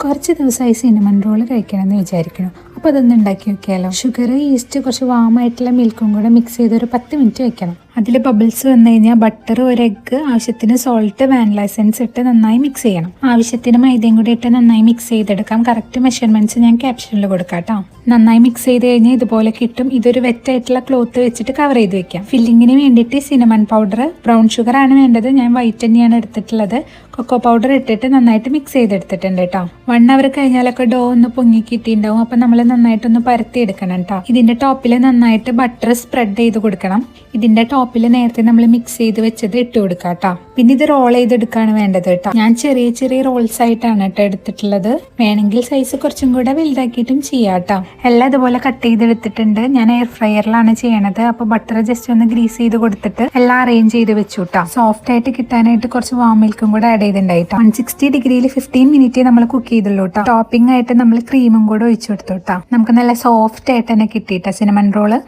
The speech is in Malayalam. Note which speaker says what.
Speaker 1: കുറച്ച് ദിവസമായി സിനമൺ റോൾ കഴിക്കണമെന്ന് വിചാരിക്കണം. അപ്പോൾ അതൊന്ന് ഉണ്ടാക്കി വെക്കാമല്ലോ. ഷുഗർ, ഈസ്റ്റ്, കുറച്ച് വാമായിട്ടുള്ള മിൽക്കും കൂടെ മിക്സ് ചെയ്ത് ഒരു 10 മിനിറ്റ് വെക്കണം. അതിൽ ബബിൾസ് വന്നു കഴിഞ്ഞാൽ ബട്ടർ, ഒരു എഗ്ഗ്, ആവശ്യത്തിന് സോൾട്ട്, വാനില എസൻസ് ഇട്ട് നന്നായി മിക്സ് ചെയ്യണം. ആവശ്യത്തിന് മൈദയും കൂടി ഇട്ട് നന്നായി മിക്സ് ചെയ്തെടുക്കാം. കറക്റ്റ് മെഷർമെന്റ്സ് ഞാൻ ക്യാപ്ഷനിൽ കൊടുക്കാം കേട്ടോ. നന്നായി മിക്സ് ചെയ്ത് കഴിഞ്ഞാൽ ഇതുപോലെ കിട്ടും. ഇതൊരു വെറ്റായിട്ടുള്ള ക്ലോത്ത് വെച്ചിട്ട് കവർ ചെയ്ത് വെക്കാം. ഫില്ലിങ്ങിന് വേണ്ടിയിട്ട് സിനമൺ പൗഡർ, ബ്രൗൺ ഷുഗർ ആണ് വേണ്ടത്. ഞാൻ വൈറ്റ് തന്നെയാണ് എടുത്തിട്ടുള്ളത്. കൊക്കോ പൗഡർ ഇട്ടിട്ട് നന്നായിട്ട് മിക്സ് ചെയ്തെടുത്തിട്ടുണ്ട് കേട്ടോ. 1 അവർ കഴിഞ്ഞാലൊക്കെ ഡോ ഒന്ന് പൊങ്ങി കിട്ടിയിട്ടുണ്ടാവും. അപ്പം നമ്മൾ നന്നായിട്ടൊന്ന് പരത്തി എടുക്കണം കേട്ടോ. ഇതിന്റെ ടോപ്പിൽ നന്നായിട്ട് ബട്ടർ സ്പ്രെഡ് ചെയ്ത് കൊടുക്കണം. ഇതിന്റെ ടോപ്പിൽ നേരത്തെ നമ്മൾ മിക്സ് ചെയ്ത് വെച്ചത് ഇട്ട് കൊടുക്കാം കേട്ടോ. പിന്നെ ഇത് റോൾ ചെയ്തെടുക്കാണ് വേണ്ടത് കേട്ടോ. ഞാൻ ചെറിയ ചെറിയ റോൾസ് ആയിട്ടാണ് കേട്ടോ എടുത്തിട്ടുള്ളത്. വേണമെങ്കിൽ സൈസ് കുറച്ചും കൂടെ വലുതാക്കിയിട്ടും ചെയ്യാം കേട്ടോ. എല്ലാം ഇതുപോലെ കട്ട് ചെയ്തെടുത്തിട്ടുണ്ട്. ഞാൻ എയർ ഫ്രയറിലാണ് ചെയ്യണത്. അപ്പോൾ ബട്ടർ ജസ്റ്റ് ഒന്ന് ഗ്രീസ് ചെയ്ത് കൊടുത്തിട്ട് എല്ലാം അറേഞ്ച് ചെയ്ത് വെച്ചു കേട്ടോ. സോഫ്റ്റ് ആയിട്ട് കിട്ടാനായിട്ട് കുറച്ച് വാം മിൽക്കും കൂടെ ആഡ് ചെയ്തിട്ടുണ്ടായിട്ടോ. 160 ഡിഗ്രിയിൽ 15 മിനിറ്റ് നമ്മൾ കുക്ക് ചെയ്തുള്ളൂ കേട്ടോ. ടോപ്പിംഗ് ആയിട്ട് നമ്മൾ ക്രീമും കൂടെ ഒഴിച്ചു കൊടുത്തു കേട്ടോ. നമുക്ക് നല്ല സോഫ്റ്റ് ആയിട്ട് തന്നെ കിട്ടിയിട്ടോ സിനമൺ റോള്.